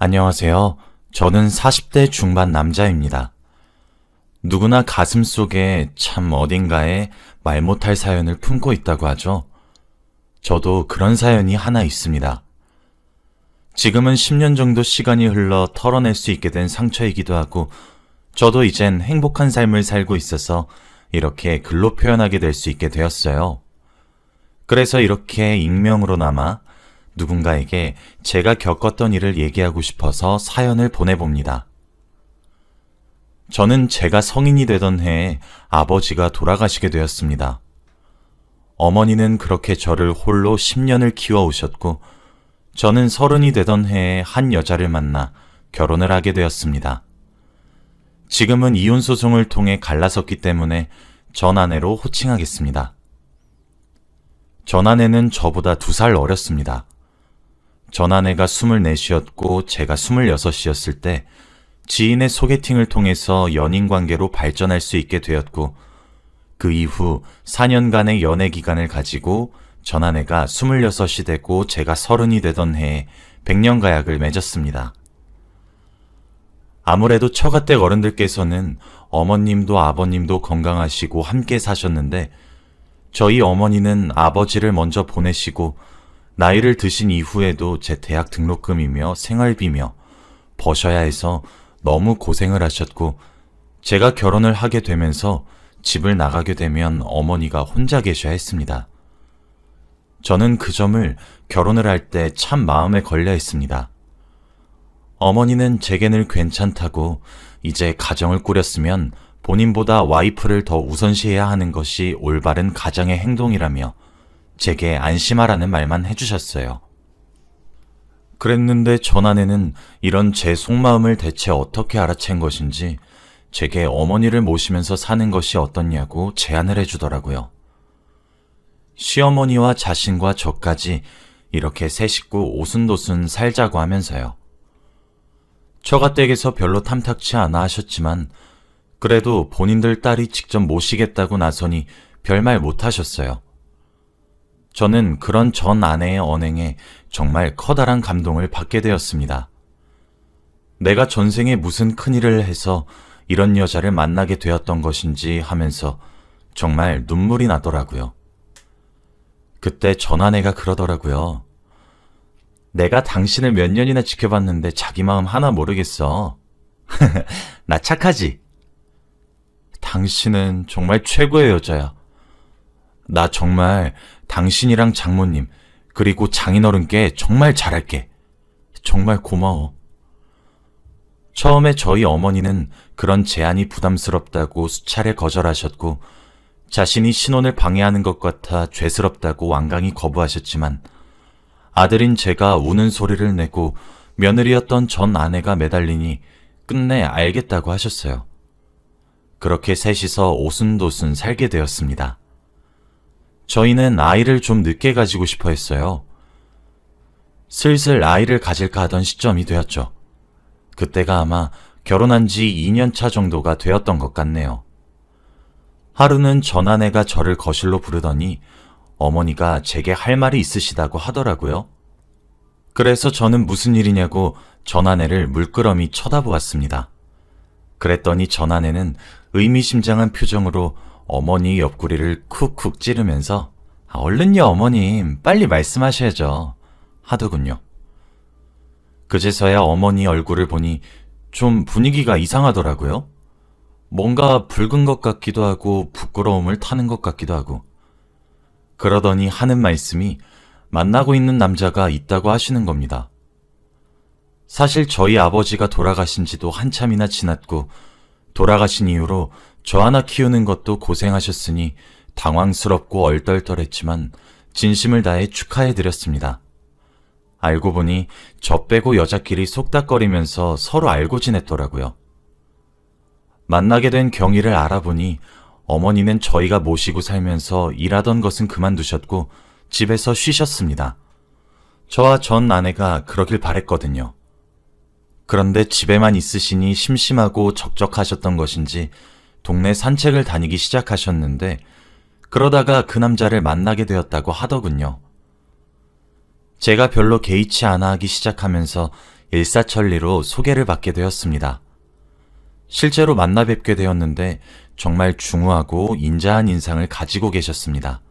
안녕하세요. 저는 40대 중반 남자입니다. 누구나 가슴 속에 참 어딘가에 말 못할 사연을 품고 있다고 하죠. 저도 그런 사연이 하나 있습니다. 지금은 10년 정도 시간이 흘러 털어낼 수 있게 된 상처이기도 하고, 저도 이젠 행복한 삶을 살고 있어서 이렇게 글로 표현하게 될 수 있게 되었어요. 그래서 이렇게 익명으로나마 누군가에게 제가 겪었던 일을 얘기하고 싶어서 사연을 보내봅니다. 저는 제가 성인이 되던 해에 아버지가 돌아가시게 되었습니다. 어머니는 그렇게 저를 홀로 10년을 키워오셨고, 저는 30이 되던 해에 한 여자를 만나 결혼을 하게 되었습니다. 지금은 이혼소송을 통해 갈라섰기 때문에 전 아내로 호칭하겠습니다. 전 아내는 저보다 2살 어렸습니다. 전 아내가 24이었고 제가 26이었을 때 지인의 소개팅을 통해서 연인 관계로 발전할 수 있게 되었고, 그 이후 4년간의 연애 기간을 가지고 전 아내가 26이 되고 제가 30이 되던 해에 백년가약을 맺었습니다. 아무래도 처가댁 어른들께서는 어머님도 아버님도 건강하시고 함께 사셨는데, 저희 어머니는 아버지를 먼저 보내시고 나이를 드신 이후에도 제 대학 등록금이며 생활비며 버셔야 해서 너무 고생을 하셨고, 제가 결혼을 하게 되면서 집을 나가게 되면 어머니가 혼자 계셔야 했습니다. 저는 그 점을 결혼을 할 때 참 마음에 걸려 했습니다. 어머니는 제게는 괜찮다고, 이제 가정을 꾸렸으면 본인보다 와이프를 더 우선시해야 하는 것이 올바른 가장의 행동이라며 제게 안심하라는 말만 해주셨어요. 그랬는데 전 아내는 이런 제 속마음을 대체 어떻게 알아챈 것인지 제게 어머니를 모시면서 사는 것이 어떻냐고 제안을 해주더라고요. 시어머니와 자신과 저까지 이렇게 세 식구 오순도순 살자고 하면서요. 처가댁에서 별로 탐탁치 않아 하셨지만 그래도 본인들 딸이 직접 모시겠다고 나서니 별말 못하셨어요. 저는 그런 전 아내의 언행에 정말 커다란 감동을 받게 되었습니다. 내가 전생에 무슨 큰일을 해서 이런 여자를 만나게 되었던 것인지 하면서 정말 눈물이 나더라고요. 그때 전 아내가 그러더라고요. 내가 당신을 몇 년이나 지켜봤는데 자기 마음 하나 모르겠어. 나 착하지? 당신은 정말 최고의 여자야. 나 정말 당신이랑 장모님 그리고 장인어른께 정말 잘할게. 정말 고마워. 처음에 저희 어머니는 그런 제안이 부담스럽다고 수차례 거절하셨고, 자신이 신혼을 방해하는 것 같아 죄스럽다고 완강히 거부하셨지만, 아들인 제가 우는 소리를 내고 며느리였던 전 아내가 매달리니 끝내 알겠다고 하셨어요. 그렇게 셋이서 오순도순 살게 되었습니다. 저희는 아이를 좀 늦게 가지고 싶어 했어요. 슬슬 아이를 가질까 하던 시점이 되었죠. 그때가 아마 결혼한 지 2년 차 정도가 되었던 것 같네요. 하루는 전 아내가 저를 거실로 부르더니 어머니가 제게 할 말이 있으시다고 하더라고요. 그래서 저는 무슨 일이냐고 전 아내를 물끄러미 쳐다보았습니다. 그랬더니 전 아내는 의미심장한 표정으로 어머니 옆구리를 쿡쿡 찌르면서 얼른요 어머님 빨리 말씀하셔야죠 하더군요. 그제서야 어머니 얼굴을 보니 좀 분위기가 이상하더라고요. 뭔가 붉은 것 같기도 하고 부끄러움을 타는 것 같기도 하고. 그러더니 하는 말씀이 만나고 있는 남자가 있다고 하시는 겁니다. 사실 저희 아버지가 돌아가신 지도 한참이나 지났고, 돌아가신 이후로 저 하나 키우는 것도 고생하셨으니 당황스럽고 얼떨떨했지만 진심을 다해 축하해드렸습니다. 알고 보니 저 빼고 여자끼리 속닥거리면서 서로 알고 지냈더라고요. 만나게 된 경위를 알아보니 어머니는 저희가 모시고 살면서 일하던 것은 그만두셨고 집에서 쉬셨습니다. 저와 전 아내가 그러길 바랬거든요. 그런데 집에만 있으시니 심심하고 적적하셨던 것인지 동네 산책을 다니기 시작하셨는데, 그러다가 그 남자를 만나게 되었다고 하더군요. 제가 별로 개의치 않아 하기 시작하면서 일사천리로 소개를 받게 되었습니다. 실제로 만나 뵙게 되었는데 정말 중후하고 인자한 인상을 가지고 계셨습니다.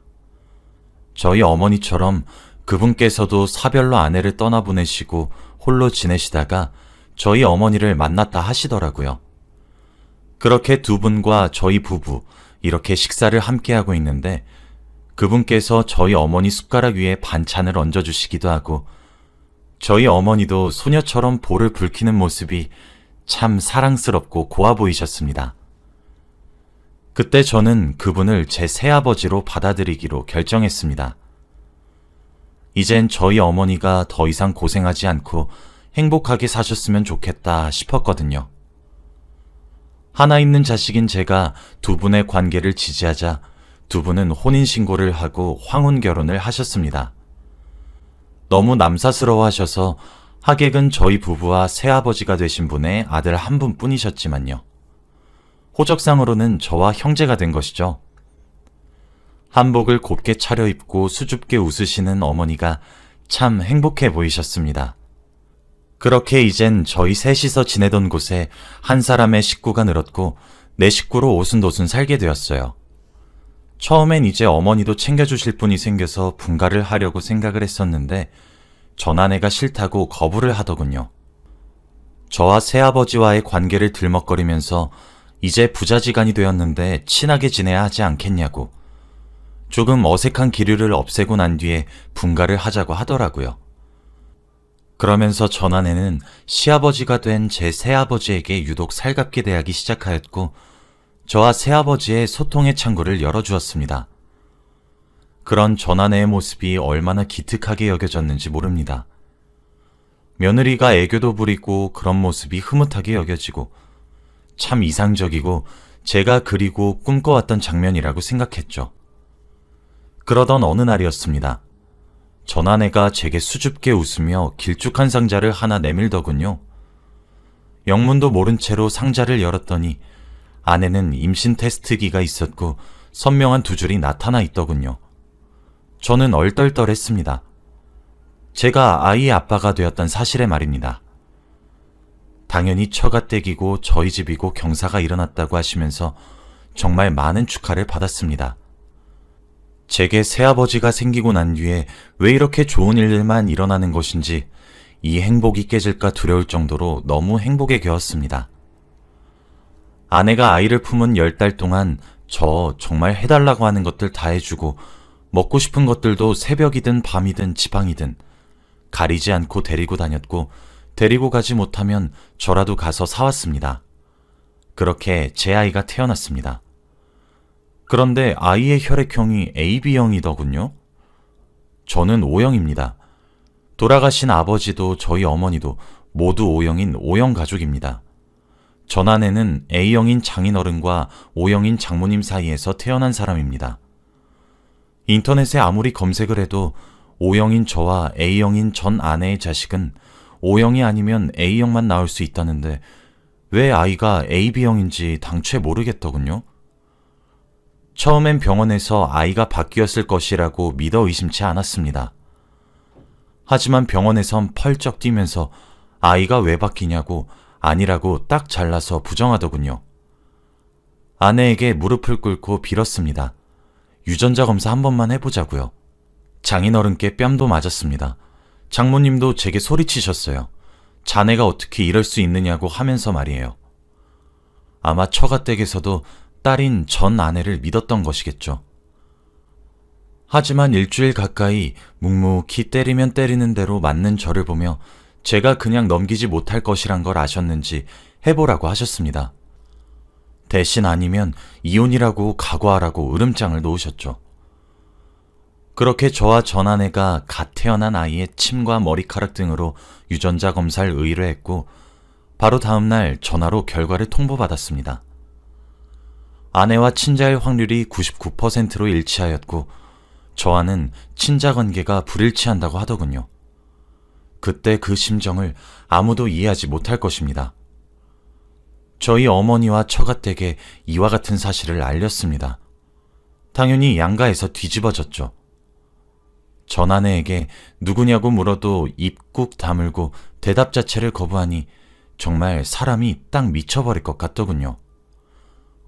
저희 어머니처럼 그분께서도 사별로 아내를 떠나보내시고 홀로 지내시다가 저희 어머니를 만났다 하시더라고요. 그렇게 두 분과 저희 부부 이렇게 식사를 함께하고 있는데 그분께서 저희 어머니 숟가락 위에 반찬을 얹어주시기도 하고 저희 어머니도 소녀처럼 볼을 붉히는 모습이 참 사랑스럽고 고와 보이셨습니다. 그때 저는 그분을 제 새아버지로 받아들이기로 결정했습니다. 이젠 저희 어머니가 더 이상 고생하지 않고 행복하게 사셨으면 좋겠다 싶었거든요. 하나 있는 자식인 제가 두 분의 관계를 지지하자 두 분은 혼인신고를 하고 황혼결혼을 하셨습니다. 너무 남사스러워 하셔서 하객은 저희 부부와 새아버지가 되신 분의 아들 한 분뿐이셨지만요. 호적상으로는 저와 형제가 된 것이죠. 한복을 곱게 차려입고 수줍게 웃으시는 어머니가 참 행복해 보이셨습니다. 그렇게 이젠 저희 셋이서 지내던 곳에 한 사람의 식구가 늘었고 내 식구로 오순도순 살게 되었어요. 처음엔 이제 어머니도 챙겨주실 분이 생겨서 분가를 하려고 생각을 했었는데 전아내가 싫다고 거부를 하더군요. 저와 새아버지와의 관계를 들먹거리면서 이제 부자지간이 되었는데 친하게 지내야 하지 않겠냐고 조금 어색한 기류를 없애고 난 뒤에 분가를 하자고 하더라고요. 그러면서 전아내는 시아버지가 된 제 새아버지에게 유독 살갑게 대하기 시작하였고 저와 새아버지의 소통의 창구를 열어주었습니다. 그런 전아내의 모습이 얼마나 기특하게 여겨졌는지 모릅니다. 며느리가 애교도 부리고 그런 모습이 흐뭇하게 여겨지고 참 이상적이고 제가 그리고 꿈꿔왔던 장면이라고 생각했죠. 그러던 어느 날이었습니다. 전아내가 제게 수줍게 웃으며 길쭉한 상자를 하나 내밀더군요. 영문도 모른 채로 상자를 열었더니 안에는 임신 테스트기가 있었고 선명한 두 줄이 나타나 있더군요. 저는 얼떨떨했습니다. 제가 아이의 아빠가 되었던 사실에 말입니다. 당연히 처가댁이고 저희 집이고 경사가 일어났다고 하시면서 정말 많은 축하를 받았습니다. 제게 새아버지가 생기고 난 뒤에 왜 이렇게 좋은 일들만 일어나는 것인지 이 행복이 깨질까 두려울 정도로 너무 행복에 겨웠습니다. 아내가 아이를 품은 10달 동안 저 정말 해달라고 하는 것들 다 해주고 먹고 싶은 것들도 새벽이든 밤이든 지방이든 가리지 않고 데리고 다녔고 데리고 가지 못하면 저라도 가서 사왔습니다. 그렇게 제 아이가 태어났습니다. 그런데 아이의 혈액형이 AB형이더군요. 저는 O형입니다. 돌아가신 아버지도 저희 어머니도 모두 O형인 O형 가족입니다. 전아내는 A형인 장인어른과 O형인 장모님 사이에서 태어난 사람입니다. 인터넷에 아무리 검색을 해도 O형인 저와 A형인 전 아내의 자식은 O형이 아니면 A형만 나올 수 있다는데 왜 아이가 AB형인지 당최 모르겠더군요. 처음엔 병원에서 아이가 바뀌었을 것이라고 믿어 의심치 않았습니다. 하지만 병원에선 펄쩍 뛰면서 아이가 왜 바뀌냐고 아니라고 딱 잘라서 부정하더군요. 아내에게 무릎을 꿇고 빌었습니다. 유전자 검사 한 번만 해보자고요. 장인어른께 뺨도 맞았습니다. 장모님도 제게 소리치셨어요. 자네가 어떻게 이럴 수 있느냐고 하면서 말이에요. 아마 처가댁에서도 딸인 전 아내를 믿었던 것이겠죠. 하지만 일주일 가까이 묵묵히 때리면 때리는 대로 맞는 저를 보며 제가 그냥 넘기지 못할 것이란 걸 아셨는지 해보라고 하셨습니다. 대신 아니면 이혼이라고 각오하라고 으름장을 놓으셨죠. 그렇게 저와 전 아내가 갓 태어난 아이의 침과 머리카락 등으로 유전자 검사를 의뢰했고 바로 다음날 전화로 결과를 통보받았습니다. 아내와 친자일 확률이 99%로 일치하였고 저와는 친자 관계가 불일치한다고 하더군요. 그때 그 심정을 아무도 이해하지 못할 것입니다. 저희 어머니와 처가댁에 이와 같은 사실을 알렸습니다. 당연히 양가에서 뒤집어졌죠. 전 아내에게 누구냐고 물어도 입 꾹 다물고 대답 자체를 거부하니 정말 사람이 딱 미쳐버릴 것 같더군요.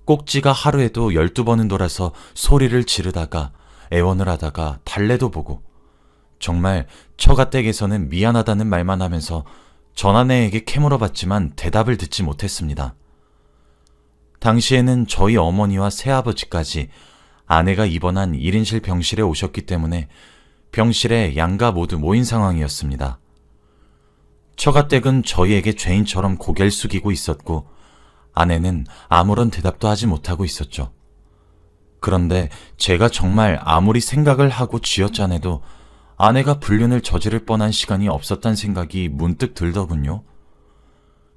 꼭지가 하루에도 12번은 돌아서 소리를 지르다가 애원을 하다가 달래도 보고 정말 처가댁에서는 미안하다는 말만 하면서 전 아내에게 캐물어봤지만 대답을 듣지 못했습니다. 당시에는 저희 어머니와 새아버지까지 아내가 입원한 1인실 병실에 오셨기 때문에 병실에 양가 모두 모인 상황이었습니다. 처가댁은 저희에게 죄인처럼 고개를 숙이고 있었고 아내는 아무런 대답도 하지 못하고 있었죠. 그런데 제가 정말 아무리 생각을 하고 쥐어짜내도 아내가 불륜을 저지를 뻔한 시간이 없었단 생각이 문득 들더군요.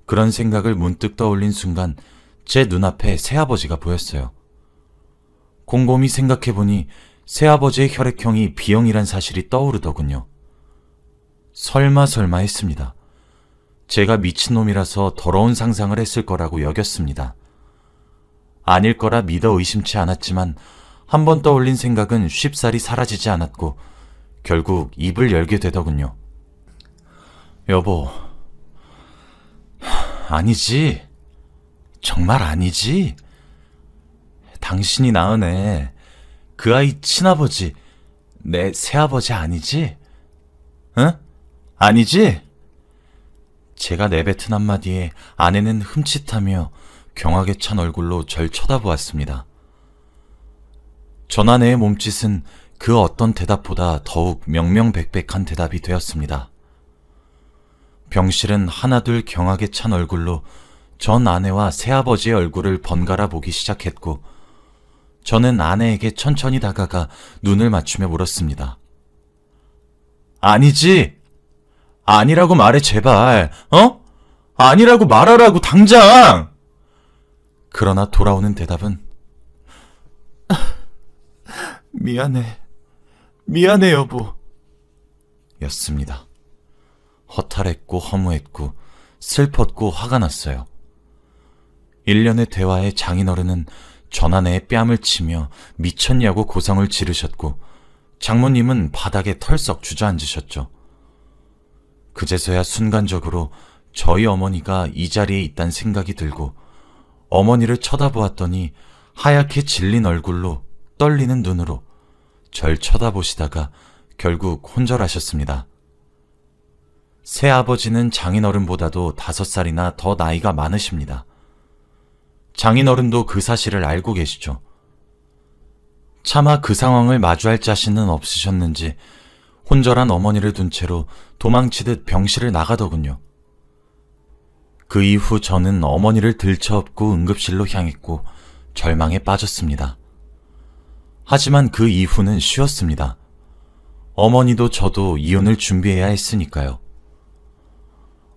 그런 생각을 문득 떠올린 순간 제 눈앞에 새아버지가 보였어요. 곰곰이 생각해보니 새아버지의 혈액형이 B형이란 사실이 떠오르더군요. 설마 했습니다. 제가 미친놈이라서 더러운 상상을 했을 거라고 여겼습니다. 아닐 거라 믿어 의심치 않았지만 한 번 떠올린 생각은 쉽사리 사라지지 않았고 결국 입을 열게 되더군요. 여보, 아니지. 정말 아니지. 당신이 낳은 애, 그 아이 친아버지, 내 새아버지 아니지? 응? 아니지? 제가 내뱉은 한마디에 아내는 흠칫하며 경악에 찬 얼굴로 절 쳐다보았습니다. 전 아내의 몸짓은 그 어떤 대답보다 더욱 명명백백한 대답이 되었습니다. 병실은 하나둘 경악에 찬 얼굴로 전 아내와 새아버지의 얼굴을 번갈아 보기 시작했고 저는 아내에게 천천히 다가가 눈을 맞추며 물었습니다. 아니지! 아니라고 말해 제발, 어? 아니라고 말하라고 당장! 그러나 돌아오는 대답은 미안해 여보 였습니다. 허탈했고 허무했고 슬펐고 화가 났어요. 1년의 대화에 장인어른은 전 아내의 뺨을 치며 미쳤냐고 고성을 지르셨고 장모님은 바닥에 털썩 주저앉으셨죠. 그제서야 순간적으로 저희 어머니가 이 자리에 있다는 생각이 들고 어머니를 쳐다보았더니 하얗게 질린 얼굴로 떨리는 눈으로 절 쳐다보시다가 결국 혼절하셨습니다. 새아버지는 장인어른보다도 5살이나 더 나이가 많으십니다. 장인어른도 그 사실을 알고 계시죠. 차마 그 상황을 마주할 자신은 없으셨는지 혼절한 어머니를 둔 채로 도망치듯 병실을 나가더군요. 그 이후 저는 어머니를 들쳐업고 응급실로 향했고 절망에 빠졌습니다. 하지만 그 이후는 쉬웠습니다. 어머니도 저도 이혼을 준비해야 했으니까요.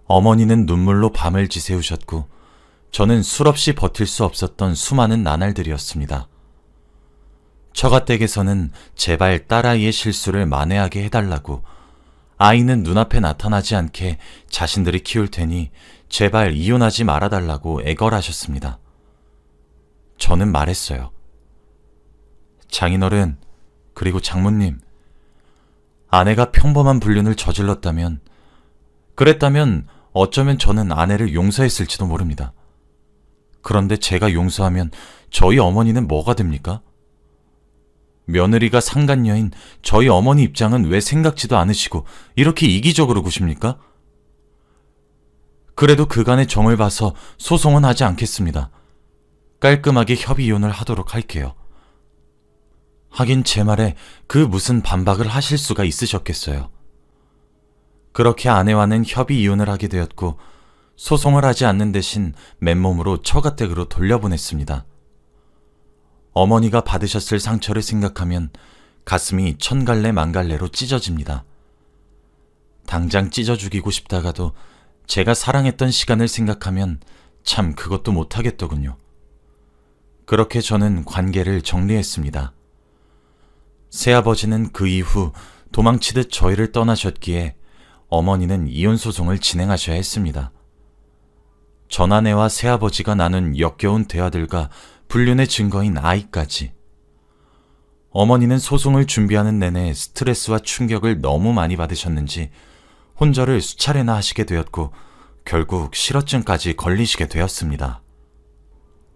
어머니는 눈물로 밤을 지새우셨고 저는 술없이 버틸 수 없었던 수많은 나날들이었습니다. 처가댁에서는 제발 딸아이의 실수를 만회하게 해달라고 아이는 눈앞에 나타나지 않게 자신들이 키울 테니 제발 이혼하지 말아달라고 애걸하셨습니다. 저는 말했어요. 장인어른, 그리고 장모님, 아내가 평범한 불륜을 저질렀다면, 그랬다면 어쩌면 저는 아내를 용서했을지도 모릅니다. 그런데 제가 용서하면 저희 어머니는 뭐가 됩니까? 며느리가 상간녀인 저희 어머니 입장은 왜 생각지도 않으시고 이렇게 이기적으로 구십니까? 그래도 그간의 정을 봐서 소송은 하지 않겠습니다. 깔끔하게 협의 이혼을 하도록 할게요. 하긴 제 말에 그 무슨 반박을 하실 수가 있으셨겠어요. 그렇게 아내와는 협의 이혼을 하게 되었고 소송을 하지 않는 대신 맨몸으로 처가댁으로 돌려보냈습니다. 어머니가 받으셨을 상처를 생각하면 가슴이 천갈래 만갈래로 찢어집니다. 당장 찢어 죽이고 싶다가도 제가 사랑했던 시간을 생각하면 참 그것도 못하겠더군요. 그렇게 저는 관계를 정리했습니다. 새아버지는 그 이후 도망치듯 저희를 떠나셨기에 어머니는 이혼소송을 진행하셔야 했습니다. 전아내와 새아버지가 나눈 역겨운 대화들과 불륜의 증거인 아이까지. 어머니는 소송을 준비하는 내내 스트레스와 충격을 너무 많이 받으셨는지 혼절을 수차례나 하시게 되었고 결국 실어증까지 걸리시게 되었습니다.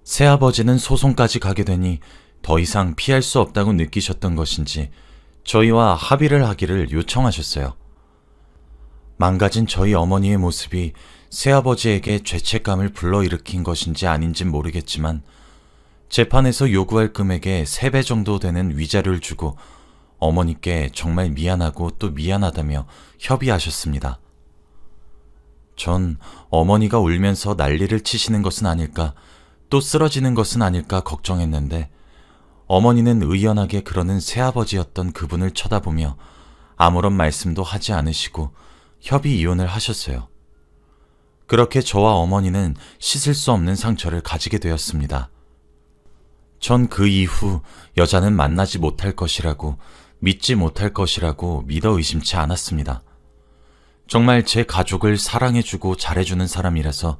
새아버지는 소송까지 가게 되니 더 이상 피할 수 없다고 느끼셨던 것인지 저희와 합의를 하기를 요청하셨어요. 망가진 저희 어머니의 모습이 새아버지에게 죄책감을 불러일으킨 것인지 아닌진 모르겠지만 재판에서 요구할 금액의 3배 정도 되는 위자료를 주고 어머니께 정말 미안하고 또 미안하다며 협의하셨습니다. 전 어머니가 울면서 난리를 치시는 것은 아닐까, 또 쓰러지는 것은 아닐까 걱정했는데 어머니는 의연하게 그러는 새아버지였던 그분을 쳐다보며 아무런 말씀도 하지 않으시고 협의 이혼을 하셨어요. 그렇게 저와 어머니는 씻을 수 없는 상처를 가지게 되었습니다. 전 그 이후 여자는 만나지 못할 것이라고, 믿지 못할 것이라고 믿어 의심치 않았습니다. 정말 제 가족을 사랑해주고 잘해주는 사람이라서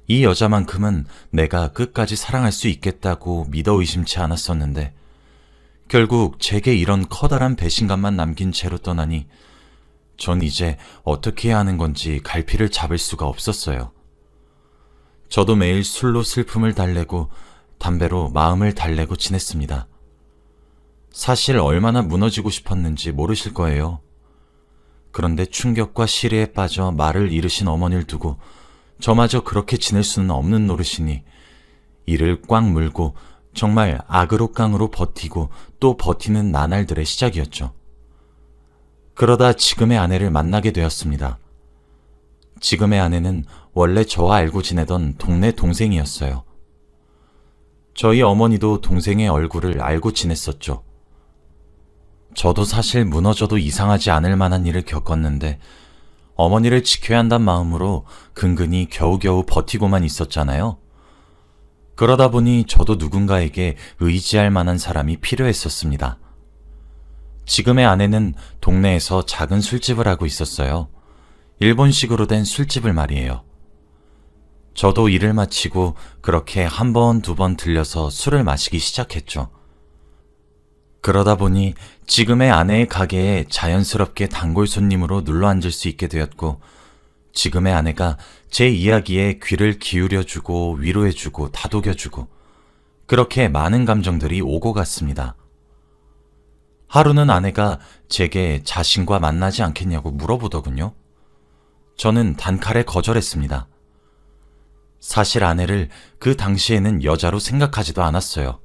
이 여자만큼은 내가 끝까지 사랑할 수 있겠다고 믿어 의심치 않았었는데 결국 제게 이런 커다란 배신감만 남긴 채로 떠나니 전 이제 어떻게 해야 하는 건지 갈피를 잡을 수가 없었어요. 저도 매일 술로 슬픔을 달래고 담배로 마음을 달래고 지냈습니다. 사실 얼마나 무너지고 싶었는지 모르실 거예요. 그런데 충격과 시리에 빠져 말을 잃으신 어머니를 두고 저마저 그렇게 지낼 수는 없는 노릇이니 이를 꽉 물고 정말 악으로 깡으로 버티고 또 버티는 나날들의 시작이었죠. 그러다 지금의 아내를 만나게 되었습니다. 지금의 아내는 원래 저와 알고 지내던 동네 동생이었어요. 저희 어머니도 동생의 얼굴을 알고 지냈었죠. 저도 사실 무너져도 이상하지 않을 만한 일을 겪었는데 어머니를 지켜야 한다는 마음으로 근근히 겨우겨우 버티고만 있었잖아요. 그러다 보니 저도 누군가에게 의지할 만한 사람이 필요했었습니다. 지금의 아내는 동네에서 작은 술집을 하고 있었어요. 일본식으로 된 술집을 말이에요. 저도 일을 마치고 그렇게 한 번, 두 번 들려서 술을 마시기 시작했죠. 그러다 보니 지금의 아내의 가게에 자연스럽게 단골 손님으로 눌러앉을 수 있게 되었고 지금의 아내가 제 이야기에 귀를 기울여주고 위로해주고 다독여주고 그렇게 많은 감정들이 오고 갔습니다. 하루는 아내가 제게 자신과 만나지 않겠냐고 물어보더군요. 저는 단칼에 거절했습니다. 사실 아내를 그 당시에는 여자로 생각하지도 않았어요.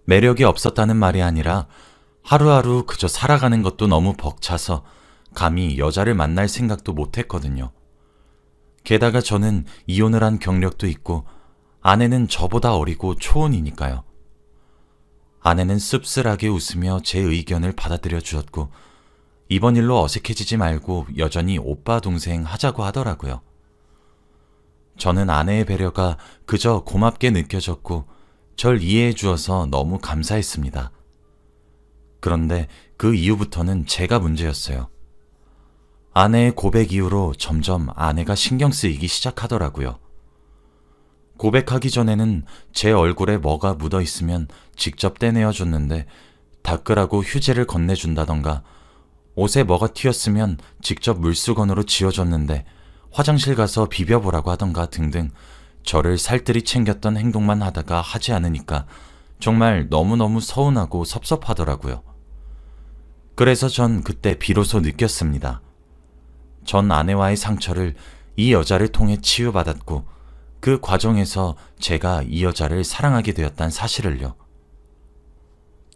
매력이 없었다는 말이 아니라 하루하루 그저 살아가는 것도 너무 벅차서 감히 여자를 만날 생각도 못했거든요. 게다가 저는 이혼을 한 경력도 있고 아내는 저보다 어리고 초혼이니까요. 아내는 씁쓸하게 웃으며 제 의견을 받아들여 주었고 이번 일로 어색해지지 말고 여전히 오빠 동생 하자고 하더라고요. 저는 아내의 배려가 그저 고맙게 느껴졌고 절 이해해 주어서 너무 감사했습니다. 그런데 그 이후부터는 제가 문제였어요. 아내의 고백 이후로 점점 아내가 신경 쓰이기 시작하더라고요. 고백하기 전에는 제 얼굴에 뭐가 묻어 있으면 직접 떼내어 줬는데 닦으라고 휴지를 건네준다던가 옷에 뭐가 튀었으면 직접 물수건으로 지워줬는데 화장실 가서 비벼보라고 하던가 등등 저를 살뜰히 챙겼던 행동만 하다가 하지 않으니까 정말 너무너무 서운하고 섭섭하더라고요. 그래서 전 그때 비로소 느꼈습니다. 전 아내와의 상처를 이 여자를 통해 치유받았고 그 과정에서 제가 이 여자를 사랑하게 되었다는 사실을요.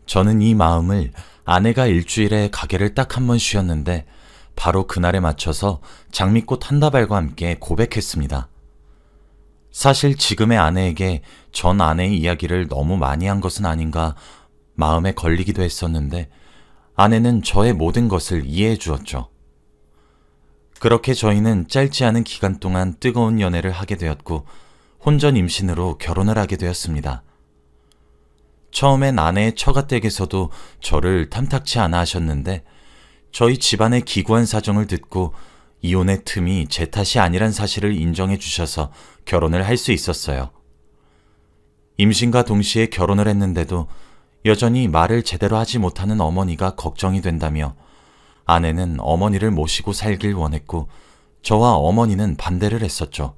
저는 이 마음을 아내가 일주일에 가게를 딱 한 번 쉬었는데 바로 그날에 맞춰서 장미꽃 한 다발과 함께 고백했습니다. 사실 지금의 아내에게 전 아내의 이야기를 너무 많이 한 것은 아닌가 마음에 걸리기도 했었는데 아내는 저의 모든 것을 이해해 주었죠. 그렇게 저희는 짧지 않은 기간 동안 뜨거운 연애를 하게 되었고 혼전 임신으로 결혼을 하게 되었습니다. 처음엔 아내의 처가댁에서도 저를 탐탁치 않아 하셨는데 저희 집안의 기구한 사정을 듣고 이혼의 틈이 제 탓이 아니란 사실을 인정해 주셔서 결혼을 할 수 있었어요. 임신과 동시에 결혼을 했는데도 여전히 말을 제대로 하지 못하는 어머니가 걱정이 된다며 아내는 어머니를 모시고 살길 원했고 저와 어머니는 반대를 했었죠.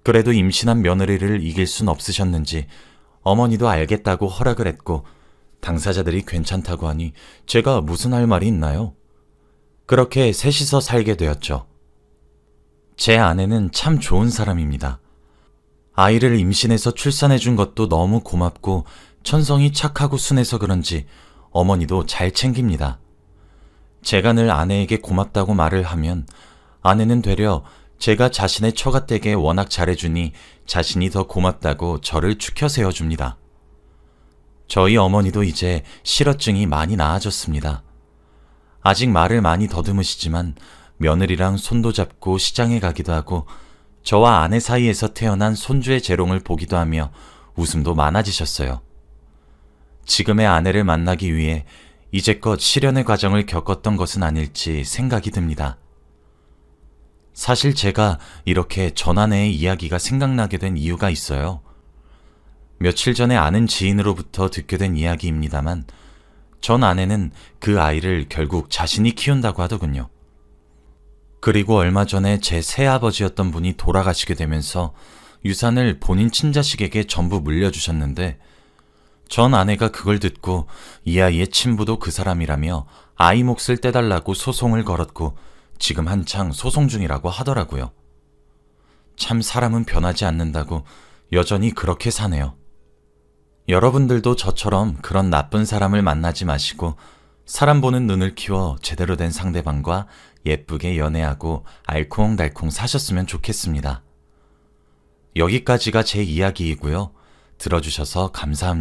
그래도 임신한 며느리를 이길 순 없으셨는지 어머니도 알겠다고 허락을 했고 당사자들이 괜찮다고 하니 제가 무슨 할 말이 있나요? 그렇게 셋이서 살게 되었죠. 제 아내는 참 좋은 사람입니다. 아이를 임신해서 출산해 준 것도 너무 고맙고 천성이 착하고 순해서 그런지 어머니도 잘 챙깁니다. 제가 늘 아내에게 고맙다고 말을 하면 아내는 되려 제가 자신의 처갓댁에 워낙 잘해주니 자신이 더 고맙다고 저를 추켜 세워줍니다. 저희 어머니도 이제 실어증이 많이 나아졌습니다. 아직 말을 많이 더듬으시지만 며느리랑 손도 잡고 시장에 가기도 하고 저와 아내 사이에서 태어난 손주의 재롱을 보기도 하며 웃음도 많아지셨어요. 지금의 아내를 만나기 위해 이제껏 실현의 과정을 겪었던 것은 아닐지 생각이 듭니다. 사실 제가 이렇게 전 아내의 이야기가 생각나게 된 이유가 있어요. 며칠 전에 아는 지인으로부터 듣게 된 이야기입니다만 전 아내는 그 아이를 결국 자신이 키운다고 하더군요. 그리고 얼마 전에 제 새아버지였던 분이 돌아가시게 되면서 유산을 본인 친자식에게 전부 물려주셨는데 전 아내가 그걸 듣고 이 아이의 친부도 그 사람이라며 아이 몫을 떼달라고 소송을 걸었고 지금 한창 소송 중이라고 하더라고요. 참 사람은 변하지 않는다고 여전히 그렇게 사네요. 여러분들도 저처럼 그런 나쁜 사람을 만나지 마시고 사람 보는 눈을 키워 제대로 된 상대방과 예쁘게 연애하고 알콩달콩 사셨으면 좋겠습니다. 여기까지가 제 이야기이고요. 들어주셔서 감사합니다.